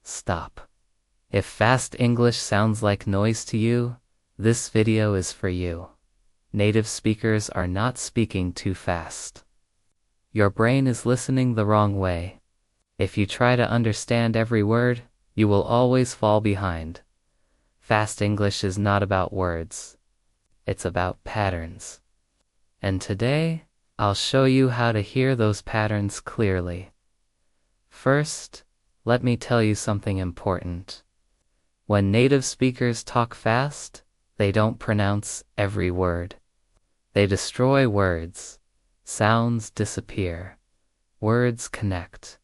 stop. If fast English sounds like noise to you, this video is for you. Native speakers are not speaking too fast. Your brain is listening the wrong way. If you try to understand every word, you will always fall behind. Fast English is not about words. It's about patterns. And today, I'll show you how to hear those patterns clearly. First, let me tell you something important. When native speakers talk fast, they don't pronounce every word. They destroy words. Sounds disappear. Words connect.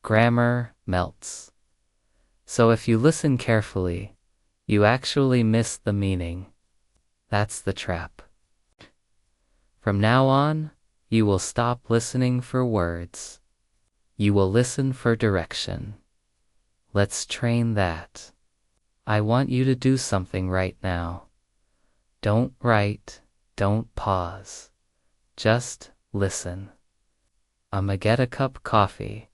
Grammar melts. So if you listen carefully, you actually miss the meaning. That's the trap. From now on, you will stop listening for words. You will listen for direction. Let's train that. I want you to do something right now. Don't write, don't pause. Just listen. I'ma get a cup coffee.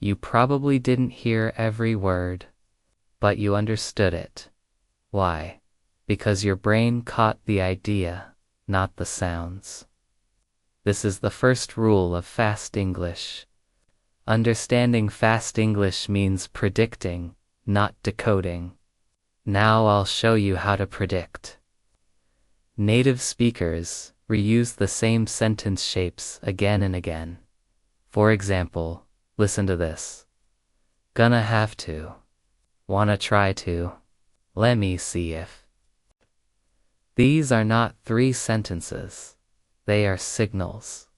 You probably didn't hear every word, but you understood it. Why? Because your brain caught the idea, not the sounds. This is the first rule of fast English. Understanding fast English means predicting, not decoding. Now I'll show you how to predict. Native speakers reuse the same sentence shapes again and again. For example, listen to this. Gonna have to. Wanna try to. Let me see if. These are not three sentences. They are signals.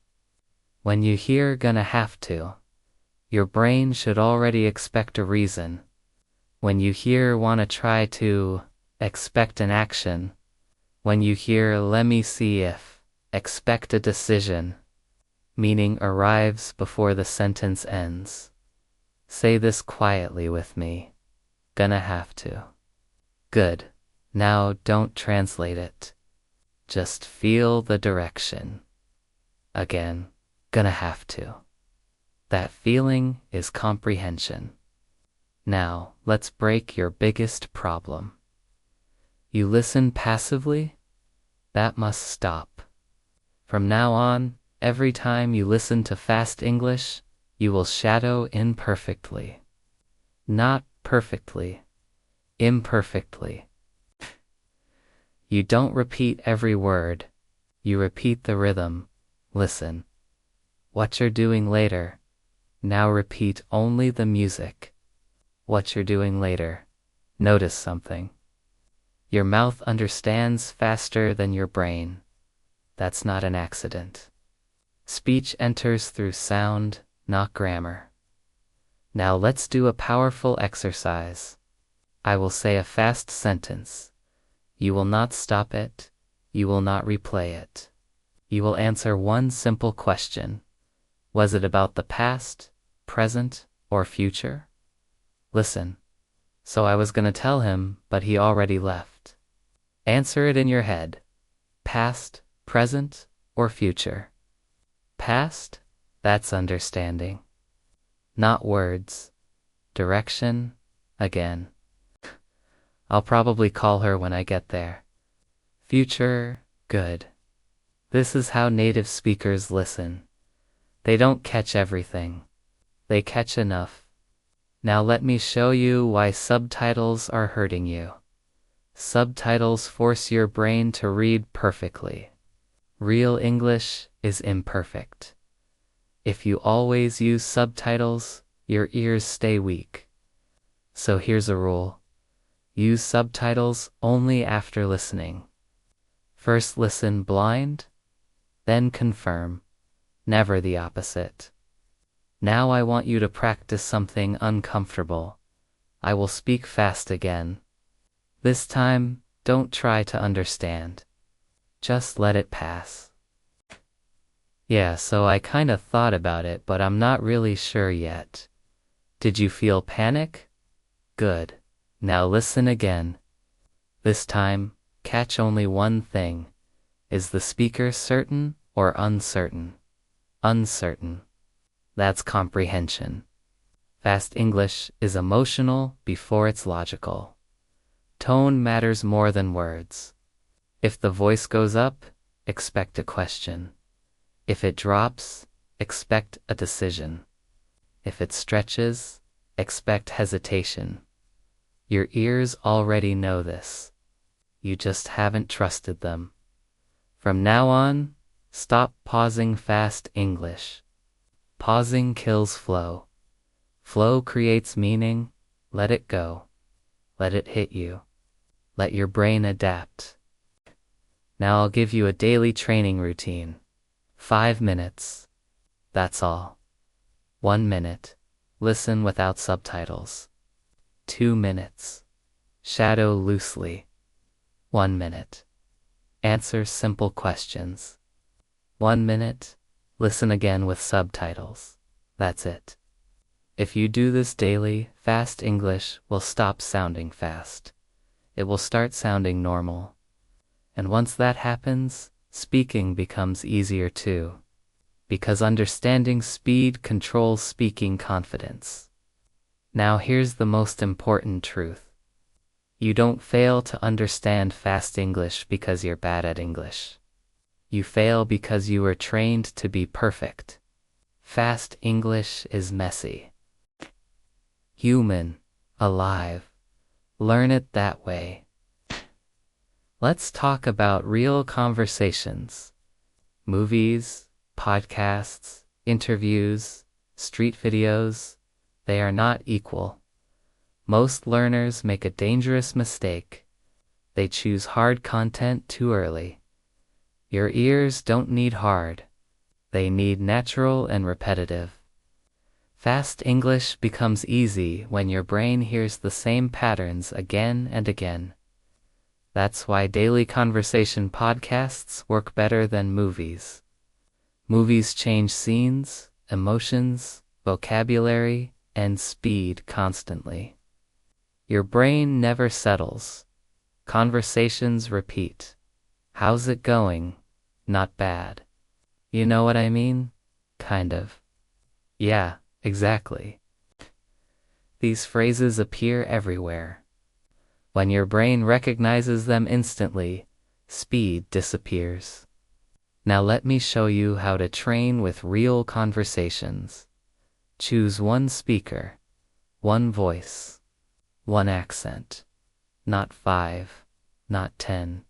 When you hear gonna have to, your brain should already expect a reason. When you hear wanna try to, expect an action. When you hear let me see if, expect a decision. Meaning arrives before the sentence ends. Say this quietly with me. Gonna have to. Good. Now don't translate it. Just feel the direction. Again, gonna have to. That feeling is comprehension. Now, let's break your biggest problem. You listen passively? That must stop. From now on, every time you listen to fast English, you will shadow imperfectly. Not perfectly. Imperfectly. You don't repeat every word. You repeat the rhythm. Listen. What you're doing later. Now repeat only the music. What you're doing later. Notice something. Your mouth understands faster than your brain. That's not an accident. Speech enters through sound, not grammar. Now let's do a powerful exercise. I will say a fast sentence. You will not stop it. You will not replay it. You will answer one simple question. Was it about the past, present, or future? Listen. So I was gonna tell him, but he already left. Answer it in your head. Past, present, or future? Past? That's understanding. Not words. Direction? Again. I'll probably call her when I get there. Future? Good. This is how native speakers listen. They don't catch everything. They catch enough. Now let me show you why subtitles are hurting you. Subtitles force your brain to read perfectly. Real English is imperfect. If you always use subtitles, your ears stay weak. So here's a rule. Use subtitles only after listening. First listen blind, then confirm. Never the opposite. Now I want you to practice something uncomfortable. I will speak fast again. This time, don't try to understand. Just let it pass. Yeah, so I kinda thought about it, but I'm not really sure yet. Did you feel panic? Good. Now listen again. This time, catch only one thing. Is the speaker certain or uncertain? Uncertain. That's comprehension. Fast English is emotional before it's logical. Tone matters more than words. If the voice goes up, expect a question. If it drops, expect a decision. If it stretches, expect hesitation. Your ears already know this. You just haven't trusted them. From now on, stop pausing fast English. Pausing kills flow. Flow creates meaning. Let it go. Let it hit you. Let your brain adapt. Now I'll give you a daily training routine. 5 minutes. That's all. 1 minute. Listen without subtitles. 2 minutes. Shadow loosely. 1 minute. Answer simple questions. 1 minute. Listen again with subtitles. That's it. If you do this daily, fast English will stop sounding fast. It will start sounding normal. And once that happens, speaking becomes easier too. Because understanding speed controls speaking confidence. Now here's the most important truth. You don't fail to understand fast English because you're bad at English. You fail because you were trained to be perfect. Fast English is messy. Human, alive. Learn it that way. Let's talk about real conversations. Movies, podcasts, interviews, street videos, they are not equal. Most learners make a dangerous mistake. They choose hard content too early. Your ears don't need hard. They need natural and repetitive. Fast English becomes easy when your brain hears the same patterns again and again. That's why daily conversation podcasts work better than movies. Movies change scenes, emotions, vocabulary, and speed constantly. Your brain never settles. Conversations repeat. How's it going? Not bad. You know what I mean? Kind of. Yeah, exactly. These phrases appear everywhere. When your brain recognizes them instantly, speed disappears. Now let me show you how to train with real conversations. Choose one speaker, one voice, one accent. Not 5, not 10.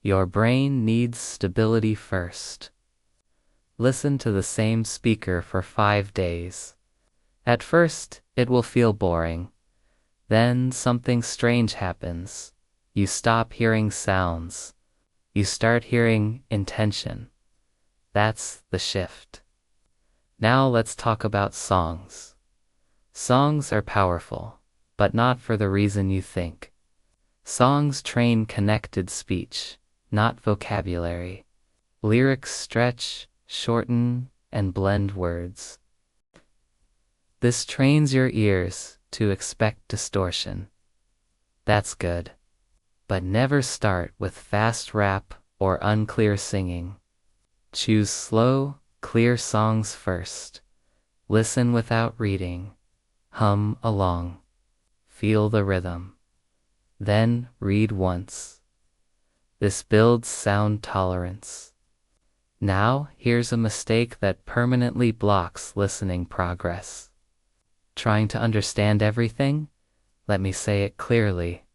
Your brain needs stability first. Listen to the same speaker for 5 days. At first, it will feel boring. Then something strange happens. You stop hearing sounds. You start hearing intention. That's the shift. Now let's talk about songs. Songs are powerful, but not for the reason you think. Songs train connected speech, not vocabulary. Lyrics stretch, shorten, and blend words. This trains your ears to expect distortion. That's good. But never start with fast rap or unclear singing. Choose slow, clear songs first. Listen without reading. Hum along. Feel the rhythm. Then read once. This builds sound tolerance. Now here's a mistake that permanently blocks listening progress. Trying to understand everything? Let me say it clearly.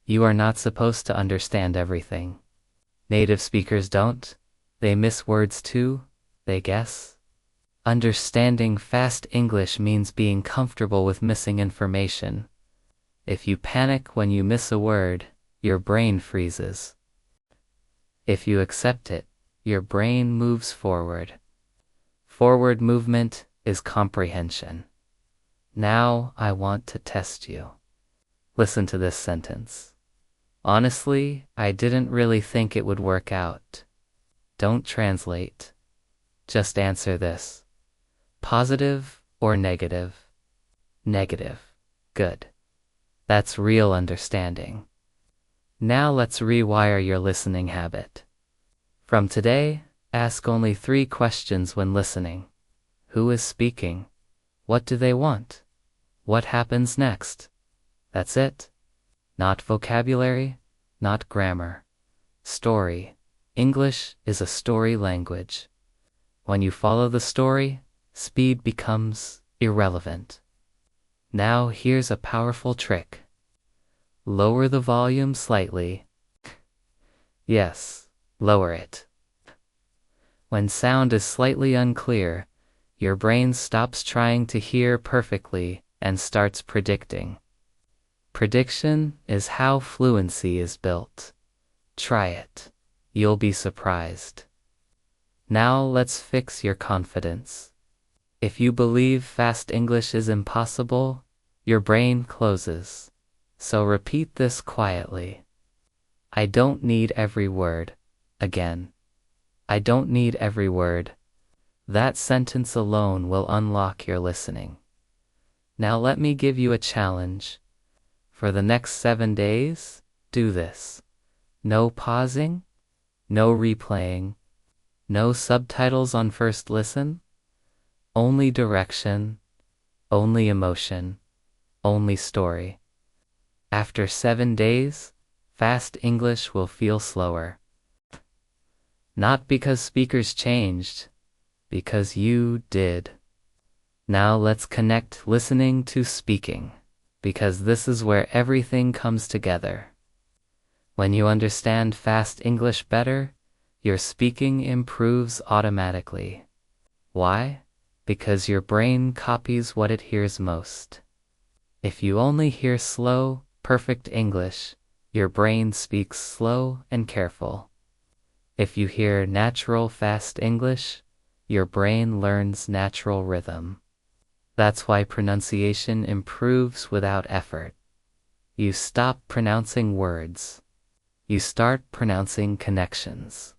You are not supposed to understand everything. Native speakers don't. They miss words too. They guess. Understanding fast English means being comfortable with missing information. If you panic when you miss a word, your brain freezes. If you accept it, your brain moves forward. Forward movement is comprehension. Now I want to test you. Listen to this sentence. Honestly, I didn't really think it would work out. Don't translate. Just answer this. Positive or negative? Negative. Good. That's real understanding. Now let's rewire your listening habit. From today, ask only 3 questions when listening. Who is speaking? What do they want? What happens next? That's it. Not vocabulary, not grammar. Story. English is a story language. When you follow the story, speed becomes irrelevant. Now here's a powerful trick. Lower the volume slightly. Yes, lower it. When sound is slightly unclear, your brain stops trying to hear perfectly and starts predicting. Prediction is how fluency is built. Try it. You'll be surprised. Now let's fix your confidence. If you believe fast English is impossible, your brain closes. So repeat this quietly. I don't need every word. Again. I don't need every word. That sentence alone will unlock your listening. Now let me give you a challenge. For the next 7 days, do this. No pausing, no replaying, no subtitles on first listen, only direction, only emotion, only story. After 7 days, fast English will feel slower. Not because speakers changed, because you did. Now let's connect listening to speaking, because this is where everything comes together. When you understand fast English better, your speaking improves automatically. Why? Because your brain copies what it hears most. If you only hear slow, perfect English, your brain speaks slow and careful. If you hear natural, fast English, your brain learns natural rhythm. That's why pronunciation improves without effort. You stop pronouncing words. You start pronouncing connections.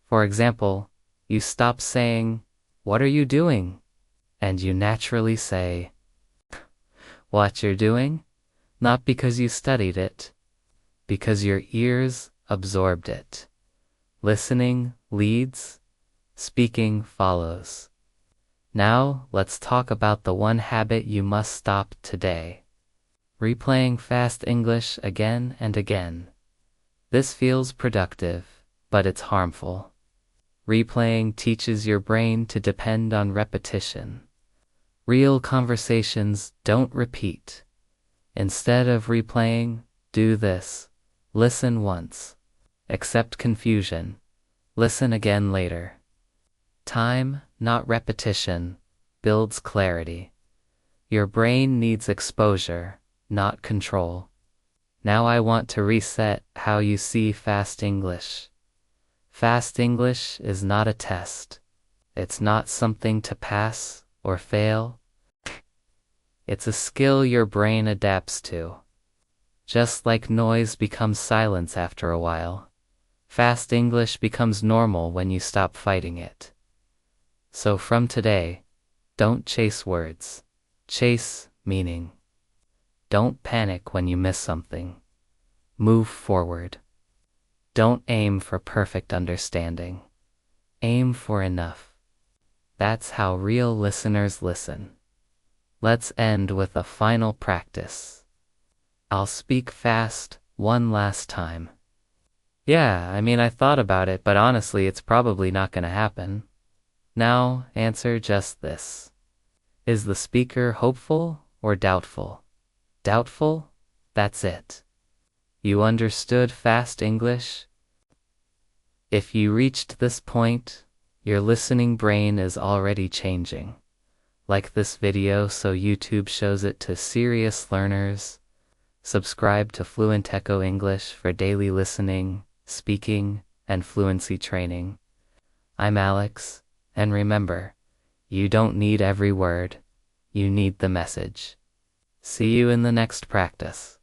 For example, you stop saying, "What are you doing?" and you naturally say, "What you're doing?" Not because you studied it, because your ears absorbed it. Listening leads, speaking follows. Now let's talk about the one habit you must stop today. Replaying fast English again and again. This feels productive, but it's harmful. Replaying teaches your brain to depend on repetition. Real conversations don't repeat. Instead of replaying, do this. Listen once. Accept confusion. Listen again later. Time, not repetition, builds clarity. Your brain needs exposure, not control. Now I want to reset how you see fast English. Fast English is not a test. It's not something to pass or fail. It's a skill your brain adapts to. Just like noise becomes silence after a while, fast English becomes normal when you stop fighting it. So from today, don't chase words. Chase meaning. Don't panic when you miss something. Move forward. Don't aim for perfect understanding. Aim for enough. That's how real listeners listen. Let's end with a final practice. I'll speak fast one last time. Yeah, I thought about it, but honestly, it's probably not going to happen. Now, answer just this. Is the speaker hopeful or doubtful? Doubtful? That's it. You understood fast English? If you reached this point, your listening brain is already changing. Like this video so YouTube shows it to serious learners. Subscribe to FluentEcho English for daily listening, speaking, and fluency training. I'm Alex, and remember, you don't need every word, you need the message. See you in the next practice.